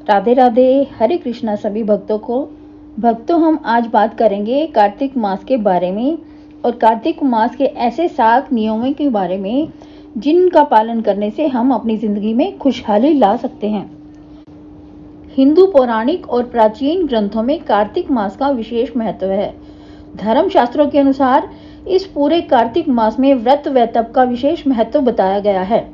राधे राधे, हरे कृष्णा सभी भक्तों को। भक्तों, हम आज बात करेंगे कार्तिक मास के बारे में और कार्तिक मास के ऐसे 7 नियमों के बारे में जिनका पालन करने से हम अपनी जिंदगी में खुशहाली ला सकते हैं। हिंदू पौराणिक और प्राचीन ग्रंथों में कार्तिक मास का विशेष महत्व है। धर्म शास्त्रों के अनुसार इस पूरे कार्तिक मास में व्रत व तप का विशेष महत्व बताया गया है।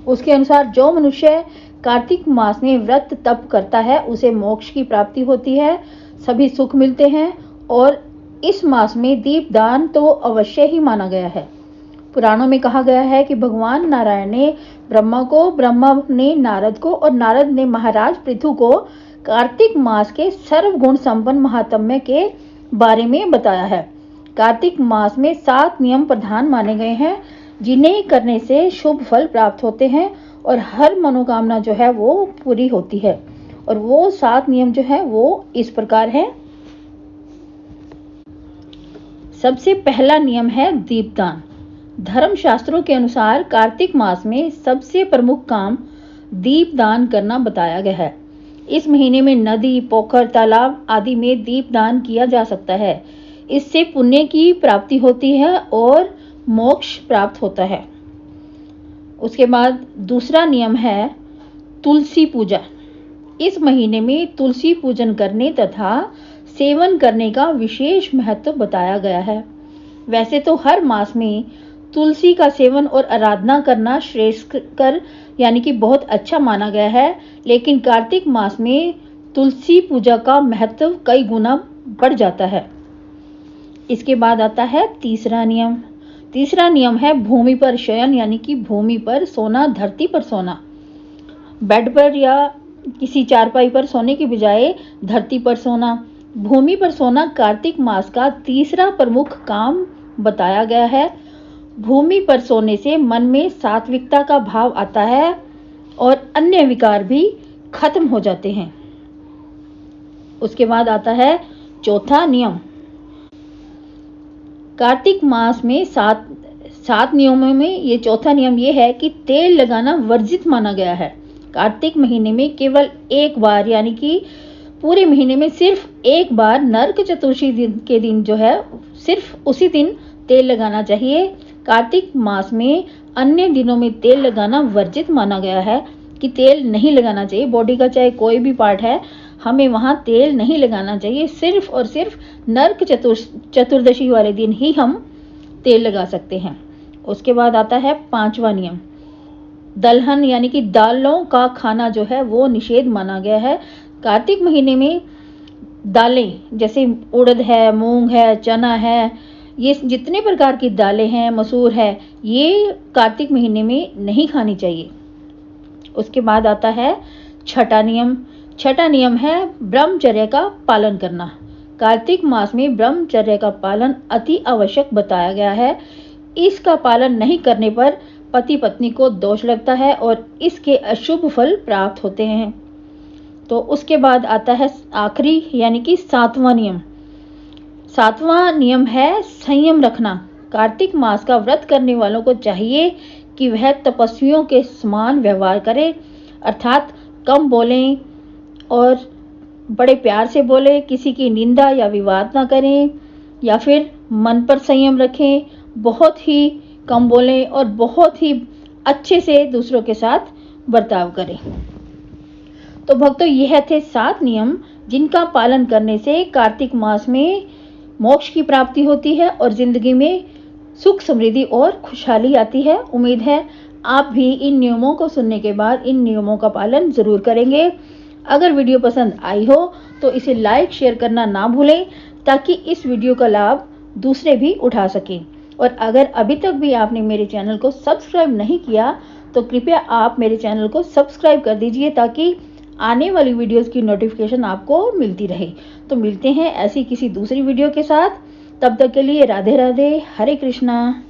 उसके अनुसार जो मनुष्य कार्तिक मास में व्रत तप करता है उसे मोक्ष की प्राप्ति होती है, सभी सुख मिलते हैं और इस मास में दीपदान तो अवश्य ही माना गया है। पुराणों में कहा गया है कि भगवान नारायण ने ब्रह्मा को, ब्रह्मा ने नारद को और नारद ने महाराज पृथु को कार्तिक मास के सर्वगुण संपन्न महात्म्य के बारे में बताया है। कार्तिक मास में 7 नियम प्रधान माने गए हैं जिन्हें करने से शुभ फल प्राप्त होते हैं और हर मनोकामना जो है वो पूरी होती है। और वो 7 नियम जो है वो इस प्रकार है। सबसे पहला नियम है दीपदान। धर्म शास्त्रों के अनुसार कार्तिक मास में सबसे प्रमुख काम दीपदान करना बताया गया है। इस महीने में नदी, पोखर, तालाब आदि में दीपदान किया जा सकता है। इससे पुण्य की प्राप्ति होती है और मोक्ष प्राप्त होता है। उसके बाद दूसरा नियम है तुलसी पूजा। इस महीने में तुलसी पूजन करने तथा सेवन करने का विशेष महत्व बताया गया है। वैसे तो हर मास में तुलसी का सेवन और आराधना करना श्रेष्ठकर यानी कि बहुत अच्छा माना गया है, लेकिन कार्तिक मास में तुलसी पूजा का महत्व कई गुना बढ़ जाता है। इसके बाद आता है तीसरा नियम। तीसरा नियम है भूमि पर शयन यानी कि भूमि पर सोना, धरती पर सोना। बेड पर या किसी चारपाई पर सोने के बजाय धरती पर सोना। भूमि पर सोना कार्तिक मास का तीसरा प्रमुख काम बताया गया है। भूमि पर सोने से मन में सात्विकता का भाव आता है और अन्य विकार भी खत्म हो जाते हैं। उसके बाद आता है चौथा नियम। कार्तिक मास में 7 नियमों में ये चौथा नियम ये है कि तेल लगाना वर्जित माना गया है। कार्तिक महीने में केवल एक बार यानी कि पूरे महीने में सिर्फ एक बार नरक चतुर्दशी के दिन जो है सिर्फ उसी दिन तेल लगाना चाहिए। कार्तिक मास में अन्य दिनों में तेल लगाना वर्जित माना गया है कि तेल नहीं लगाना चाहिए। बॉडी का चाहे कोई भी पार्ट है, हमें वहां तेल नहीं लगाना चाहिए। सिर्फ और सिर्फ नरक चतुर्दशी वाले दिन ही हम तेल लगा सकते हैं। उसके बाद आता है 5वां नियम। दलहन यानी कि दालों का खाना जो है वो निषेध माना गया है। कार्तिक महीने में दालें जैसे उड़द है, मूंग है, चना है, ये जितने प्रकार की दालें हैं, मसूर है, ये कार्तिक महीने में नहीं खानी चाहिए। उसके बाद आता है छठा नियम। छठा नियम है ब्रह्मचर्य का पालन करना। कार्तिक मास में ब्रह्मचर्य का पालन अति आवश्यक बताया गया है। इसका पालन नहीं करने पर पति पत्नी को दोष लगता है और इसके अशुभ फल प्राप्त होते हैं। तो उसके बाद आता है आखिरी यानी कि 7वां नियम। 7वां नियम है संयम रखना। कार्तिक मास का व्रत करने वालों को चाहिए कि वह तपस्वियों के समान व्यवहार करें, अर्थात कम बोलें और बड़े प्यार से बोले, किसी की निंदा या विवाद ना करें या फिर मन पर संयम रखें, बहुत ही कम बोलें और बहुत ही अच्छे से दूसरों के साथ बर्ताव करें। तो भक्तों, यह थे 7 नियम जिनका पालन करने से कार्तिक मास में मोक्ष की प्राप्ति होती है और जिंदगी में सुख, समृद्धि और खुशहाली आती है। उम्मीद है आप भी इन नियमों को सुनने के बाद इन नियमों का पालन जरूर करेंगे। अगर वीडियो पसंद आई हो तो इसे लाइक, शेयर करना ना भूलें ताकि इस वीडियो का लाभ दूसरे भी उठा सकें। और अगर अभी तक भी आपने मेरे चैनल को सब्सक्राइब नहीं किया तो कृपया आप मेरे चैनल को सब्सक्राइब कर दीजिए ताकि आने वाली वीडियोस की नोटिफिकेशन आपको मिलती रहे। तो मिलते हैं ऐसी किसी दूसरी वीडियो के साथ। तब तक के लिए राधे राधे, हरे कृष्णा।